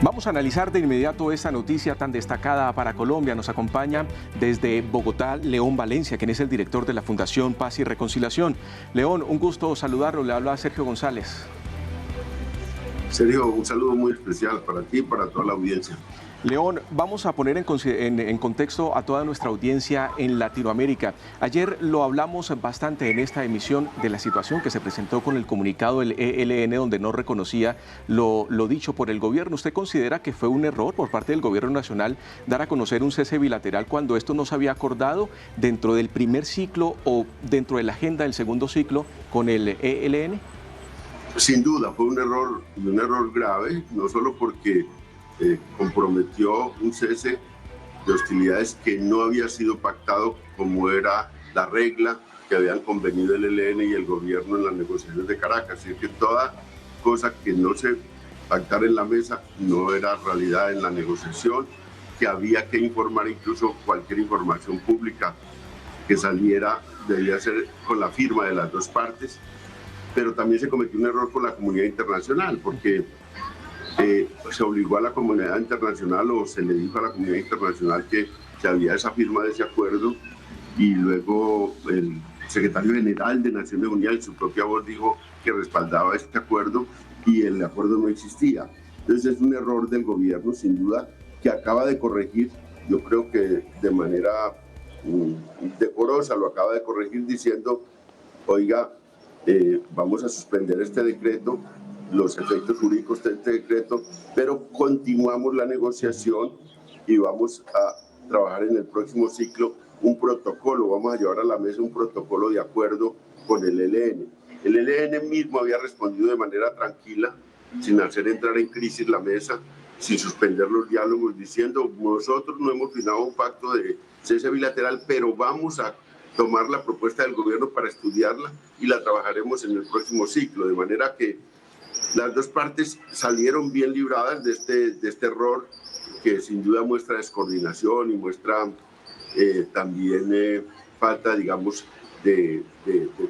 Vamos a analizar de inmediato esta noticia tan destacada para Colombia. Nos acompaña desde Bogotá León Valencia, quien es el director de la Fundación Paz y Reconciliación. León, un gusto saludarlo. Le habla Sergio González. Sergio, un saludo muy especial para ti y para toda la audiencia. León, vamos a poner en contexto a toda nuestra audiencia en Latinoamérica. Ayer lo hablamos bastante en esta emisión de la situación que se presentó con el comunicado del ELN, donde no reconocía lo dicho por el gobierno. ¿Usted considera que fue un error por parte del gobierno nacional dar a conocer un cese bilateral cuando esto no se había acordado dentro del primer ciclo o dentro de la agenda del segundo ciclo con el ELN? Sin duda, fue un error grave, no solo porque comprometió un cese de hostilidades que no había sido pactado como era la regla que habían convenido el ELN y el gobierno en las negociaciones de Caracas. Así que toda cosa que no se pactara en la mesa no era realidad en la negociación, que había que informar, incluso cualquier información pública que saliera debía ser con la firma de las dos partes. Pero también se cometió un error con la comunidad internacional, porque se obligó a la comunidad internacional o se le dijo a la comunidad internacional que había esa firma de ese acuerdo, y luego el secretario general de Naciones Unidas en su propia voz dijo que respaldaba este acuerdo y el acuerdo no existía. Entonces es un error del gobierno, sin duda, que acaba de corregir. Yo creo que de manera decorosa lo acaba de corregir diciendo: oiga, vamos a suspender este decreto, los efectos jurídicos de este decreto, pero continuamos la negociación y vamos a trabajar en el próximo ciclo un protocolo, vamos a llevar a la mesa un protocolo de acuerdo con el ELN. El ELN mismo había respondido de manera tranquila, sin hacer entrar en crisis la mesa, sin suspender los diálogos, diciendo: nosotros no hemos firmado un pacto de cese bilateral, pero vamos a tomar la propuesta del gobierno para estudiarla y la trabajaremos en el próximo ciclo, de manera que las dos partes salieron bien libradas de este error, que sin duda muestra descoordinación y muestra también falta, digamos, de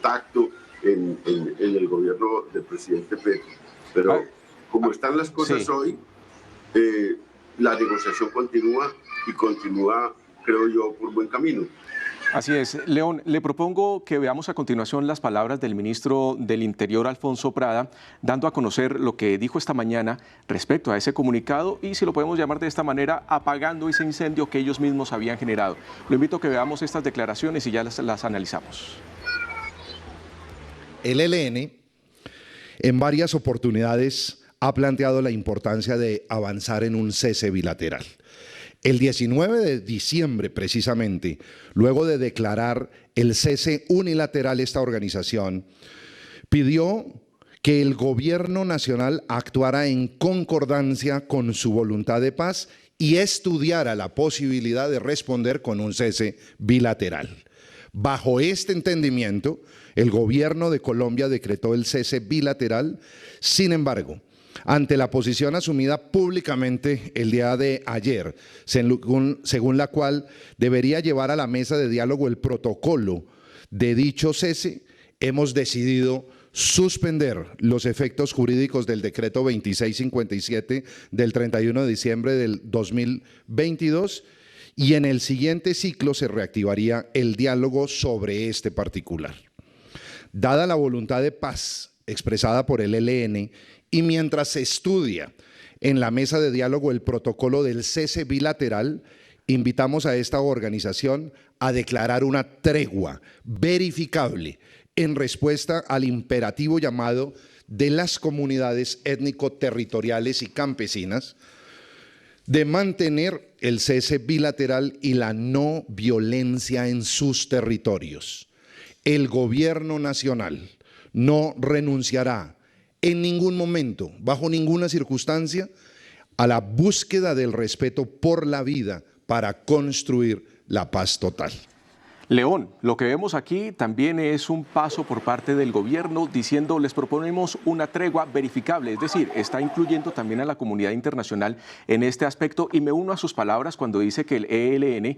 tacto en el gobierno del presidente Petro. Pero como están las cosas sí, hoy, la negociación continúa y continúa, creo yo, por buen camino. Así es. León, le propongo que veamos a continuación las palabras del ministro del Interior, Alfonso Prada, dando a conocer lo que dijo esta mañana respecto a ese comunicado y, si lo podemos llamar de esta manera, apagando ese incendio que ellos mismos habían generado. Lo invito a que veamos estas declaraciones y ya las analizamos. El ELN en varias oportunidades ha planteado la importancia de avanzar en un cese bilateral. El 19 de diciembre, precisamente, luego de declarar el cese unilateral, esta organización pidió que el gobierno nacional actuara en concordancia con su voluntad de paz y estudiara la posibilidad de responder con un cese bilateral. Bajo este entendimiento, el gobierno de Colombia decretó el cese bilateral. Sin embargo, ante la posición asumida públicamente el día de ayer, según la cual debería llevar a la mesa de diálogo el protocolo de dicho cese, hemos decidido suspender los efectos jurídicos del decreto 2657 del 31 de diciembre del 2022, y en el siguiente ciclo se reactivaría el diálogo sobre este particular. Dada la voluntad de paz expresada por el ELN, y mientras se estudia en la mesa de diálogo el protocolo del cese bilateral, invitamos a esta organización a declarar una tregua verificable en respuesta al imperativo llamado de las comunidades étnico-territoriales y campesinas de mantener el cese bilateral y la no violencia en sus territorios. El gobierno nacional no renunciará en ningún momento, bajo ninguna circunstancia, a la búsqueda del respeto por la vida para construir la paz total. León, lo que vemos aquí también es un paso por parte del gobierno diciendo: les proponemos una tregua verificable, es decir, está incluyendo también a la comunidad internacional en este aspecto, y me uno a sus palabras cuando dice que el ELN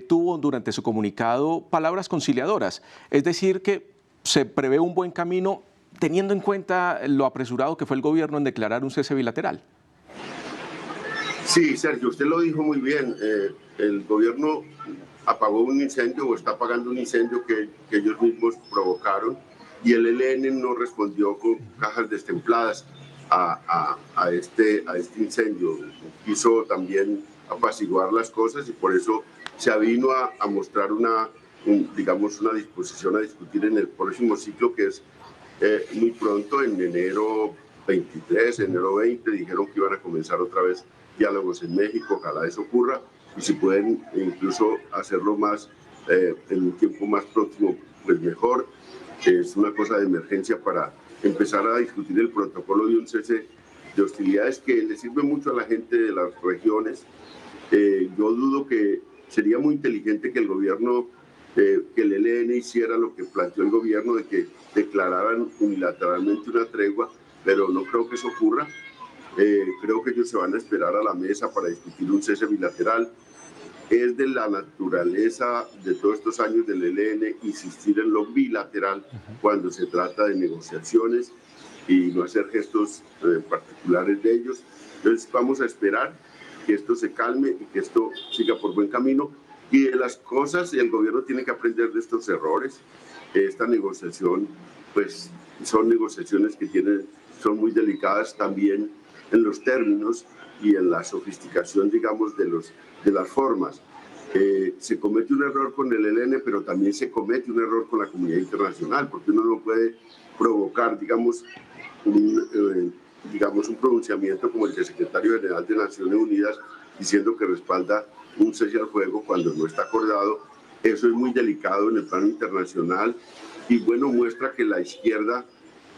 tuvo durante su comunicado palabras conciliadoras, es decir, que se prevé un buen camino teniendo en cuenta lo apresurado que fue el gobierno en declarar un cese bilateral. Sí, Sergio, usted lo dijo muy bien. El gobierno apagó un incendio o está apagando un incendio que ellos mismos provocaron y el ELN no respondió con cajas destempladas a este incendio. Quiso también apaciguar las cosas y por eso se avino a mostrar digamos, una disposición a discutir en el próximo ciclo que es muy pronto, en enero 23, enero 20, dijeron que iban a comenzar otra vez diálogos en México, ojalá eso ocurra, y si pueden incluso hacerlo más en un tiempo más próximo, pues mejor. Es una cosa de emergencia para empezar a discutir el protocolo de un cese de hostilidades que le sirve mucho a la gente de las regiones. Yo dudo que sería muy inteligente que el gobierno, que el ELN hiciera lo que planteó el gobierno de que declararan unilateralmente una tregua, pero no creo que eso ocurra. Creo que ellos se van a esperar a la mesa para discutir un cese bilateral. Es de la naturaleza de todos estos años del ELN insistir en lo bilateral cuando se trata de negociaciones y no hacer gestos particulares de ellos. Entonces vamos a esperar que esto se calme y que esto siga por buen camino. Y de las cosas, el gobierno tiene que aprender de estos errores. Esta negociación, pues, son negociaciones que son muy delicadas también en los términos y en la sofisticación, digamos, de las formas. Se comete un error con el ELN, pero también se comete un error con la comunidad internacional, porque uno no puede provocar, digamos, un pronunciamiento como el del secretario general de Naciones Unidas diciendo que respalda un cese al fuego cuando no está acordado. Eso es muy delicado en el plano internacional y bueno, muestra que la izquierda,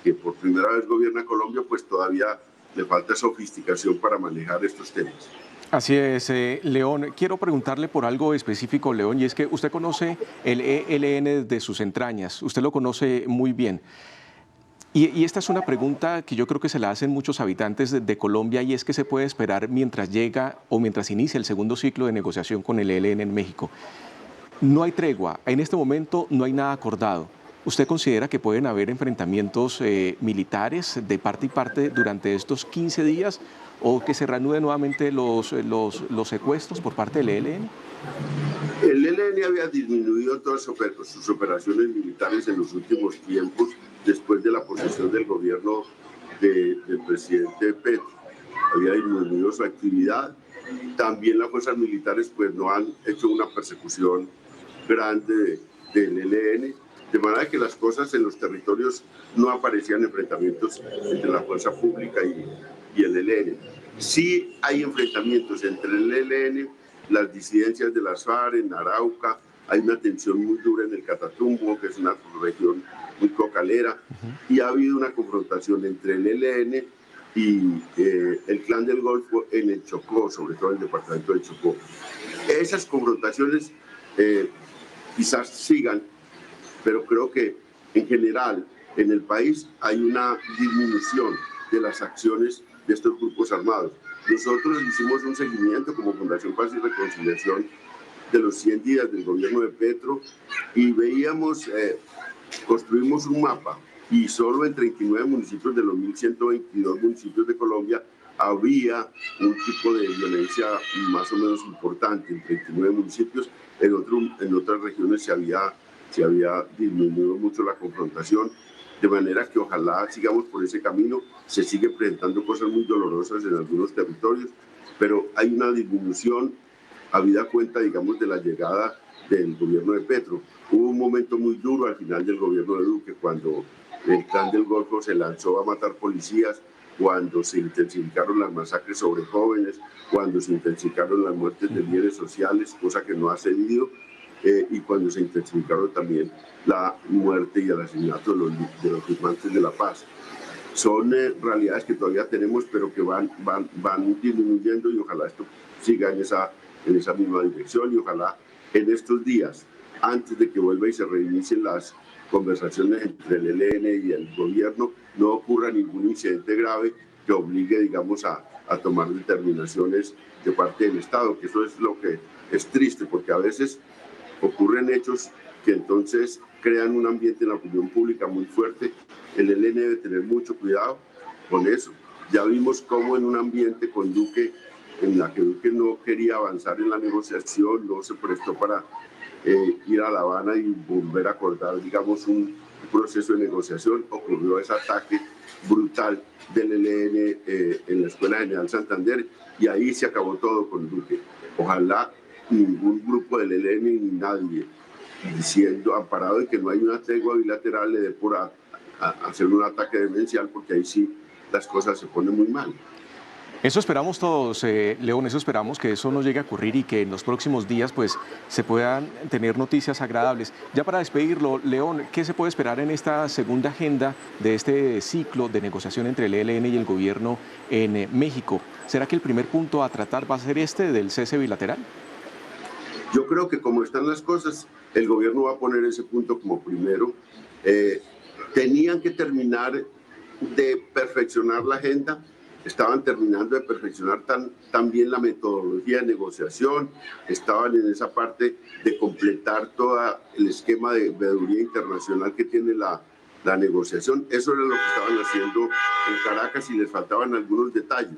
que por primera vez gobierna Colombia, pues todavía le falta sofisticación para manejar estos temas. Así es, León. Quiero preguntarle por algo específico, León, y es que usted conoce el ELN desde sus entrañas, usted lo conoce muy bien. Y esta es una pregunta que yo creo que se la hacen muchos habitantes de Colombia y es que se puede esperar mientras llega o mientras inicia el segundo ciclo de negociación con el ELN en México. No hay tregua, en este momento no hay nada acordado. ¿Usted considera que pueden haber enfrentamientos militares de parte y parte durante estos 15 días o que se reanuden nuevamente los secuestros por parte del ELN? El ELN había disminuido todas sus operaciones militares en los últimos tiempos después de la posesión del gobierno del presidente Petro. Había disminuido su actividad. También las fuerzas militares pues no han hecho una persecución grande del ELN, de manera que las cosas en los territorios no aparecían enfrentamientos entre la fuerza pública y el ELN. Sí hay enfrentamientos entre el ELN, las disidencias de las FARC en Arauca, hay una tensión muy dura en el Catatumbo, que es una región muy cocalera, y ha habido una confrontación entre el ELN y el Clan del Golfo en el Chocó, sobre todo en el departamento del Chocó. Esas confrontaciones quizás sigan, pero creo que en general en el país hay una disminución de las acciones de estos grupos armados. Nosotros hicimos un seguimiento como Fundación Paz y Reconciliación de los 100 días del gobierno de Petro y veíamos, construimos un mapa y solo en 39 municipios de los 1.122 municipios de Colombia había un tipo de violencia más o menos importante en 39 municipios, en otras regiones se había disminuido mucho la confrontación, de manera que ojalá sigamos por ese camino. Se siguen presentando cosas muy dolorosas en algunos territorios, pero hay una disminución habida cuenta, digamos, de la llegada del gobierno de Petro. Hubo un momento muy duro al final del gobierno de Duque, cuando el Clan del Golfo se lanzó a matar policías, cuando se intensificaron las masacres sobre jóvenes, cuando se intensificaron las muertes de líderes sociales, cosa que no ha cedido, y cuando se intensificaron también la muerte y el asesinato de los firmantes de la paz. Son realidades que todavía tenemos, pero que van disminuyendo y ojalá esto siga en esa misma dirección y ojalá en estos días, antes de que vuelva y se reinicien las conversaciones entre el ELN y el gobierno, no ocurra ningún incidente grave que obligue, digamos, a tomar determinaciones de parte del Estado, que eso es lo que es triste, porque a veces ocurren hechos que entonces crean un ambiente en la opinión pública muy fuerte. El ELN debe tener mucho cuidado con eso. Ya vimos cómo en un ambiente con Duque en la que Duque no quería avanzar en la negociación, no se prestó para ir a La Habana y volver a acordar, digamos, un proceso de negociación, ocurrió ese ataque brutal del ELN en la Escuela General Santander y ahí se acabó todo con Duque. Ojalá ningún grupo del ELN ni nadie diciendo amparado de que no hay una tregua bilateral le dé por hacer un ataque demencial, porque ahí sí las cosas se ponen muy mal. Eso esperamos todos, León, eso esperamos que eso no llegue a ocurrir y que en los próximos días pues se puedan tener noticias agradables. Ya para despedirlo, León, ¿qué se puede esperar en esta segunda agenda de este ciclo de negociación entre el ELN y el gobierno en México? ¿Será que el primer punto a tratar va a ser este del cese bilateral? Yo creo que como están las cosas, el gobierno va a poner ese punto como primero. Tenían que terminar de perfeccionar la agenda. Estaban terminando de perfeccionar también la metodología de negociación, estaban en esa parte de completar todo el esquema de veeduría internacional que tiene la negociación. Eso era lo que estaban haciendo en Caracas y les faltaban algunos detalles.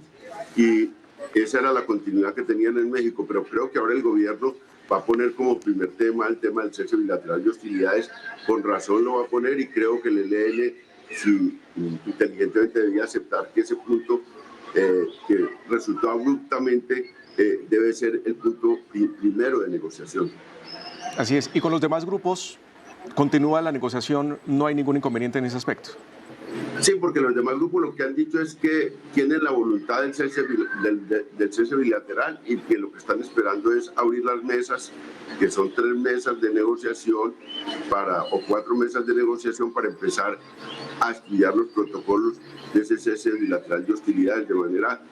Y esa era la continuidad que tenían en México, pero creo que ahora el gobierno va a poner como primer tema el tema del cese bilateral de hostilidades. Con razón lo va a poner y creo que el ELN, si inteligentemente debía aceptar que ese punto que resultó abruptamente debe ser el punto primero de negociación. Así es. ¿Y con los demás grupos continúa la negociación? ¿No hay ningún inconveniente en ese aspecto? Sí, porque los demás grupos lo que han dicho es que tienen la voluntad del cese bilateral y que lo que están esperando es abrir las mesas, que son 3 mesas de negociación o 4 mesas de negociación para empezar a estudiar los protocolos de ese cese bilateral de hostilidades, de manera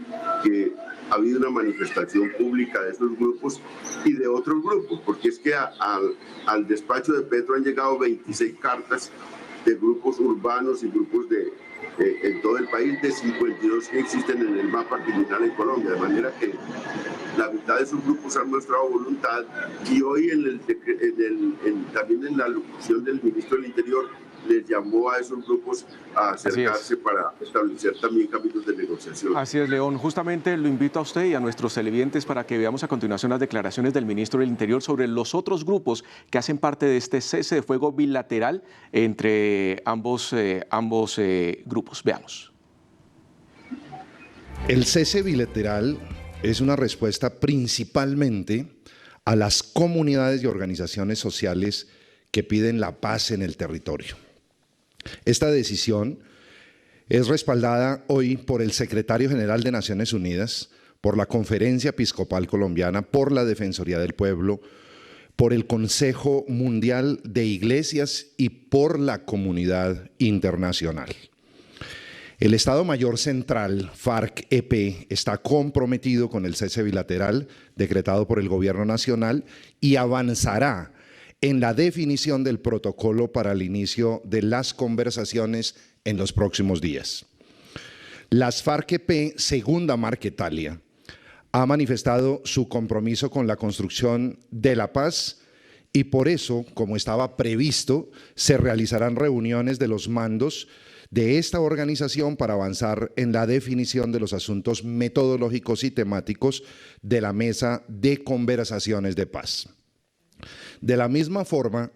que ha habido una manifestación pública de esos grupos y de otros grupos, porque es que al despacho de Petro han llegado 26 cartas de grupos urbanos y grupos en todo el país, de 52 que existen en el mapa criminal en Colombia, de manera que la mitad de esos grupos han mostrado voluntad y hoy también en la locución del ministro del Interior les llamó a esos grupos a acercarse para establecer también caminos de negociación. Así es, León. Justamente lo invito a usted y a nuestros televidentes para que veamos a continuación las declaraciones del ministro del Interior sobre los otros grupos que hacen parte de este cese de fuego bilateral entre ambos grupos. Veamos. El cese bilateral es una respuesta principalmente a las comunidades y organizaciones sociales que piden la paz en el territorio. Esta decisión es respaldada hoy por el Secretario General de Naciones Unidas, por la Conferencia Episcopal Colombiana, por la Defensoría del Pueblo, por el Consejo Mundial de Iglesias y por la comunidad internacional. El Estado Mayor Central, FARC-EP, está comprometido con el cese bilateral decretado por el Gobierno Nacional y avanzará en la definición del protocolo para el inicio de las conversaciones en los próximos días. Las FARC-EP, segunda Marquetalia, ha manifestado su compromiso con la construcción de la paz y por eso, como estaba previsto, se realizarán reuniones de los mandos de esta organización para avanzar en la definición de los asuntos metodológicos y temáticos de la mesa de conversaciones de paz. De la misma forma,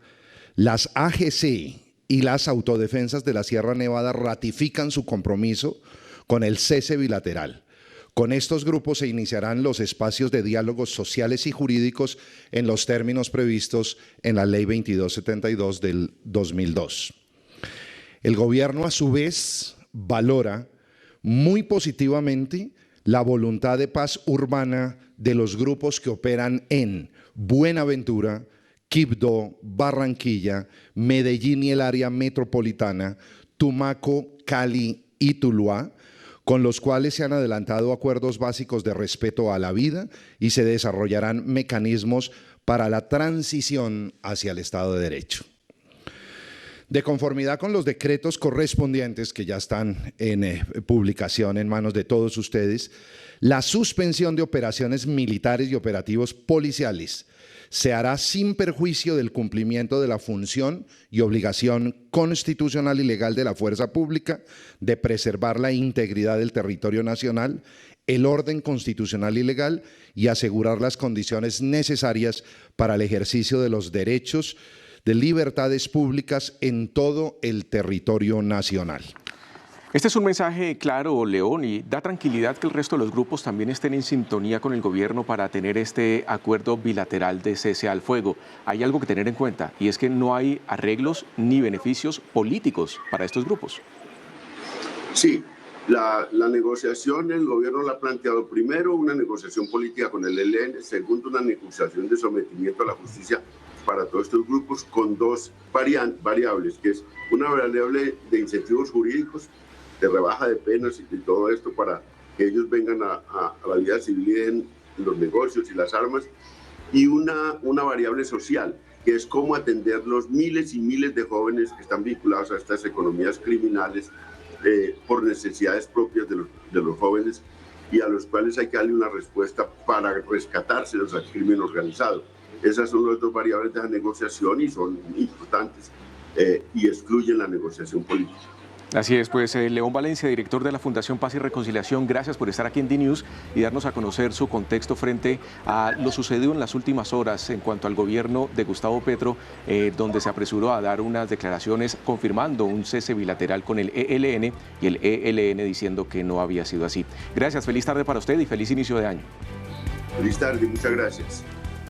las AGC y las autodefensas de la Sierra Nevada ratifican su compromiso con el cese bilateral. Con estos grupos se iniciarán los espacios de diálogos sociales y jurídicos en los términos previstos en la Ley 2272 del 2002. El gobierno, a su vez, valora muy positivamente la voluntad de paz urbana de los grupos que operan en Buenaventura, Quibdó, Barranquilla, Medellín y el área metropolitana, Tumaco, Cali y Tuluá, con los cuales se han adelantado acuerdos básicos de respeto a la vida y se desarrollarán mecanismos para la transición hacia el Estado de Derecho. De conformidad con los decretos correspondientes que ya están en publicación en manos de todos ustedes, la suspensión de operaciones militares y operativos policiales se hará sin perjuicio del cumplimiento de la función y obligación constitucional y legal de la fuerza pública de preservar la integridad del territorio nacional el orden constitucional y legal y asegurar las condiciones necesarias para el ejercicio de los derechos de libertades públicas en todo el territorio nacional. Este es un mensaje claro, León, y da tranquilidad que el resto de los grupos también estén en sintonía con el gobierno para tener este acuerdo bilateral de cese al fuego. Hay algo que tener en cuenta, y es que no hay arreglos ni beneficios políticos para estos grupos. Sí, la negociación, el gobierno la ha planteado primero una negociación política con el ELN, segundo una negociación de sometimiento a la justicia para todos estos grupos con dos variables, que es una variable de incentivos jurídicos, de rebaja de penas y todo esto para que ellos vengan a la vida civil y den los negocios y las armas, y una variable social, que es cómo atender los miles y miles de jóvenes que están vinculados a estas economías criminales por necesidades propias de los jóvenes y a los cuales hay que darle una respuesta para rescatárselos al crimen organizado. Esas son las dos variables de la negociación y son importantes y excluyen la negociación política. Así es, pues León Valencia, director de la Fundación Paz y Reconciliación, gracias por estar aquí en DNews y darnos a conocer su contexto frente a lo sucedido en las últimas horas en cuanto al gobierno de Gustavo Petro, donde se apresuró a dar unas declaraciones confirmando un cese bilateral con el ELN y el ELN diciendo que no había sido así. Gracias, feliz tarde para usted y feliz inicio de año. Feliz tarde, muchas gracias.